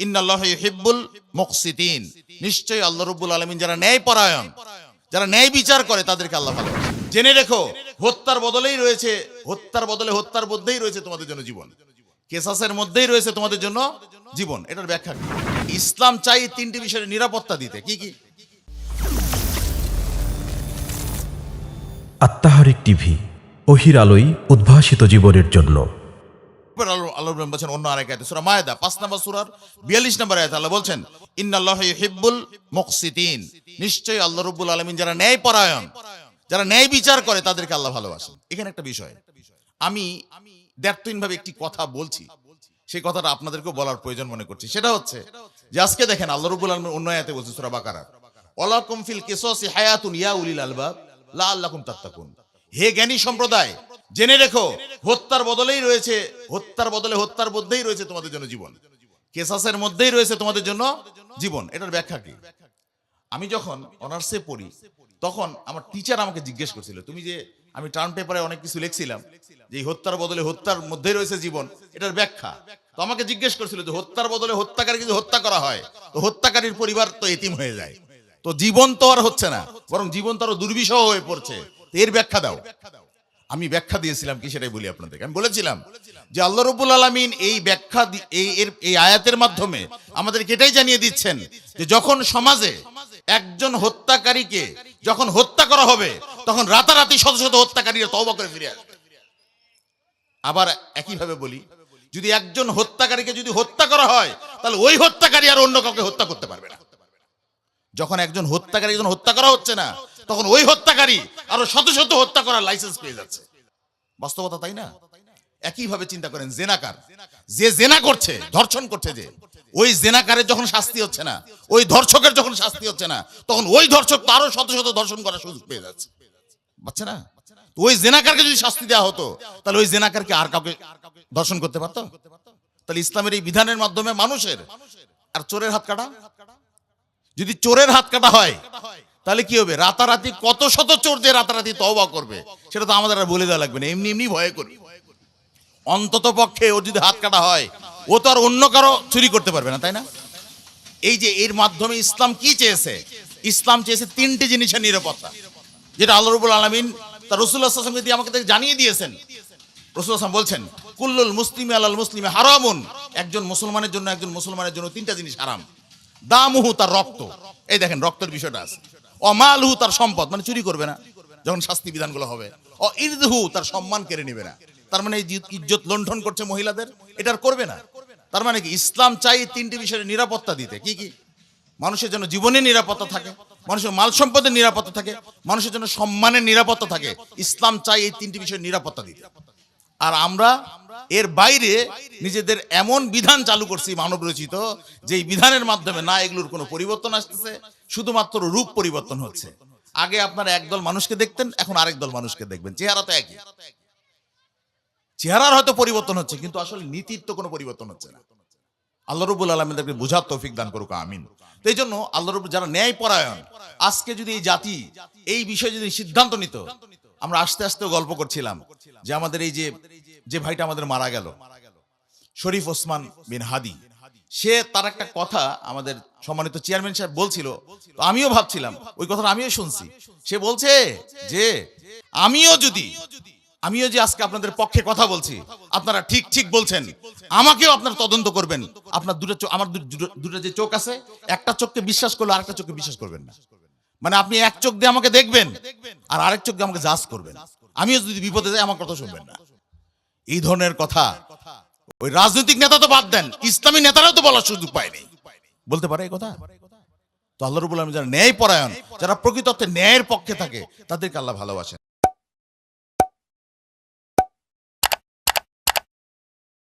ইন্নাল্লাহা ইউহিব্বুল মুকসিতিন, নিশ্চয়ই আল্লাহ রাব্বুল আলামিন যারা ন্যায়পরায়ণ, যারা ন্যায় বিচার করে তাদেরকে আল্লাহ ভালোবাসে। জেনে রেখো, হত্যার বদলেই রয়েছে, হত্যার বদলে হত্যার মধ্যেই রয়েছে তোমাদের জন্য জীবন, কেসাসের মধ্যেই রয়েছে তোমাদের জন্য জীবন। এটার ব্যাখ্যা কি? ইসলাম চাই তিনটি বিষয়ের নিরাপত্তা দিতে। কি কি? আত্মাহারিক টিভি, ওহির আলোয় উদ্ভাসিত জীবনের জন্য। আল্লাহ বলছেন অন্য আরেক আয়াতে, সূরা মায়েদা 5 নম্বর সূরার 42 নম্বর আয়াতে আল্লাহ বলছেন, ইন্নাল্লাহা ইউহিব্বুল মুকসিতিন, নিশ্চয়ই আল্লাহ রাব্বুল আলামিন যারা ন্যায়পরায়ণ, যারা ন্যায় বিচার করে তাদেরকে আল্লাহ ভালোবাসেন। এখানে একটা বিষয়, আমি দ্ব্যর্থহীনভাবে একটি কথা বলছি, সেই কথাটা আপনাদেরকেও বলার প্রয়োজন মনে করছি। সেটা হচ্ছে যে আজকে দেখেন আল্লাহ রাব্বুল আলামিন অন্য আয়াতে বলছেন সূরা বাকারা, ওয়ালাকুম ফিল কিসাসি হায়াতুন ইয়া উলিল আলবাব লাআল্লাকুম তাত্তাকুন, হে জ্ঞানী সম্প্রদায়, জেনে রেখো, হত্যার বদলেই রয়েছে, হত্যার বদলে হত্যার মধ্যেই রয়েছে তোমাদের জন্য জীবন, কেসাসের মধ্যেই রয়েছে তোমাদের জন্য জীবন। এটার ব্যাখ্যা কি? আমি যখন অনার্সে পড়ি তখন আমার টিচার আমাকে জিজ্ঞেস করছিল, তুমি যে, আমি টার্ম পেপারে অনেক কিছু লিখছিলাম যে হত্যার বদলে হত্যার মধ্যেই রয়েছে জীবন, এটার ব্যাখ্যা। তো আমাকে জিজ্ঞেস করছিল যে হত্যার বদলে হত্যাকারী যদি হত্যা করা হয় তো হত্যাকারীর পরিবার তো এতিম হয়ে যায়, তো জীবন তো আর হচ্ছে না, বরং জীবন তো আরো দুর্বিষহ হয়ে পড়ছে, এর ব্যাখ্যা দাও। আমি ব্যাখ্যা দিয়েছিলাম কি, সেটাই বলি আপনাদেরকে। আমি বলেছিলাম যে আল্লাহ রাব্বুল আলামিন এই ব্যাখ্যা, এই আয়াতের মাধ্যমে আমাদেরকে এটাই জানিয়ে দিচ্ছেন যে যখন সমাজে একজন হত্যাকারীকে যখন হত্যা করা হবে তখন রাতারাতি শত শত হত্যাকারীরা তওবা করে ফিরে আসবে। আবার একইভাবে বলি, যদি একজন হত্যাকারীকে যদি হত্যা করা হয় তাহলে ওই হত্যাকারী আর অন্য কাউকে হত্যা করতে পারবে না। যখন একজন হত্যাকারী যখন হত্যা করা হচ্ছে না, তখন ওই হত্যাকারী আরো শত শত হত্যা করার লাইসেন্স পেয়ে যাচ্ছে। বাস্তবতা তাই না? একইভাবে চিন্তা করেন, জেনাকার, যে জেনা করছে, ধর্ষণ করছে, যে ওই জেনাকারের যখন শাস্তি হচ্ছে না, ওই ধর্ষকের যখন শাস্তি হচ্ছে না, তখন ওই ধর্ষক আরো শত শত ধর্ষণ করার সুযোগ পেয়ে যাচ্ছে, বুঝছে না? তো ওই জেনাকারকে যদি শাস্তি দেওয়া হতো তাহলে ওই জেনাকারকে আর কাউকে ধর্ষণ করতে পারতো? তাহলে ইসলামের এই বিধানের মাধ্যমে মানুষের আর চোরের হাত কাটা, যদি চোরের হাত কাটা হয় তাহলে কি হবে? রাতারাতি কত শত চোর যে রাতারাতি তওবা করবে সেটা তো আমাদের আর বলে দেওয়া লাগবে না, এমনি এমনি ভয়ে করি। অন্তত পক্ষে ওর যদি হাত কাটা হয় ও তো আর অন্য কারো চুরি করতে পারবে না, তাই না? এই যে এর মাধ্যমে ইসলাম কি চেয়েছে? ইসলাম চেয়েছে তিনটি জিনিসের নিরাপত্তা, যেটা আল্লাহ রাব্বুল আলামিন তার রাসূলুল্লাহ সাল্লাল্লাহু আলাইহি ওয়াসাল্লামকে দিয়ে আমাকে জানিয়ে দিয়েছেন। রাসূলুল্লাহ সাল্লাল্লাহু আলাইহি ওয়াসাল্লাম বলছেন, কুল্লুল মুসলিমি আলাল মুসলিমি হারামুন, একজন মুসলমানের জন্য তিনটা জিনিস হারাম। দামুহু, তার রক্ত, এই দেখেন রক্তের বিষয়টা আছে। অমালহু, তার সম্পদ, মানে চুরি করবে না যখন শাস্তি বিধানগুলো হবে। ও ইরদহু, তার সম্মান কেড়ে নেবে না, তার মানে ইজ্জত লণ্ঠন করছে মহিলাদের, এটার করবে না। তার মানে কি? ইসলাম চাই তিনটি বিষয়ের নিরাপত্তা দিতে। কি কি? মানুষের জন্য জীবনের নিরাপত্তা থাকে, মানুষের মাল সম্পদের নিরাপত্তা থাকে, মানুষের জন্য সম্মানের নিরাপত্তা থাকে। ইসলাম চাই এই তিনটি বিষয়ের নিরাপত্তা দিতে। আর আমরা এর বাইরে নিজেদের এমন বিধান চালু করছি মানব রচিত, যে বিধানের মাধ্যমে না এগুলোর কোনো পরিবর্তন আসতেছে, শুধুমাত্র রূপ পরিবর্তন হচ্ছে। আগে আপনারা একদল মানুষকে দেখতেন, এখন আরেক দল মানুষকে দেখবেন, চেহারা তো একই, চেহারার হয়তো পরিবর্তন হচ্ছে কিন্তু আসলে নীতির তো কোনো পরিবর্তন হচ্ছে না। আল্লাহ রাব্বুল আলামিন তাদেরকে বুঝার তৌফিক দান করুক, আমিন। তো এই জন্য আল্লাহ রাব্বুল, যারা ন্যায়পরায়ণ, আজকে যদি এই জাতি এই বিষয়ে যদি সিদ্ধান্ত নিত, আমরা আস্তে আস্তে গল্প করছিলাম যে আমাদের এই যে ভাইটা আমাদের মারা গেল, শরীফ ওসমান বিন হাদি, সে তার একটা কথা আমাদের সম্মানিত চেয়ারম্যান সাহেব বলছিল, তো আমিও ভাবছিলাম, ওই কথাটা আমিও শুনছি। সে বলছে যে আমিও যে আজকে আপনাদের পক্ষে কথা বলছি, আপনারা ঠিক ঠিক বলছেন, আমাকেও আপনারা তদন্ত করবেন। আপনার আমার দুটো যে চোখ আছে, একটা চোখকে বিশ্বাস করলে আরেকটা চোখকে বিশ্বাস করবেন না। মানে আপনি এক চোখ দিয়ে আমাকে দেখবেন আর আরেক চোখ দিয়ে আমাকে জাজ করবেন। আমিও যদি বিপদে যাই আমার কথা শুনবেন না। এই ধরনের কথা ওই রাজনৈতিক নেতা তো বাদ দেন, ইসলামী নেতারাও তো বলার সুযোগ পায়নি, বলতে পারে এই কথা? তো আল্লাহ রাব্বুল আলামিন যারা ন্যায়পরায়ণ, যারা প্রকৃত অর্থে ন্যায়ের পক্ষে থাকে, তাদেরকে আল্লাহ ভালোবাসেন।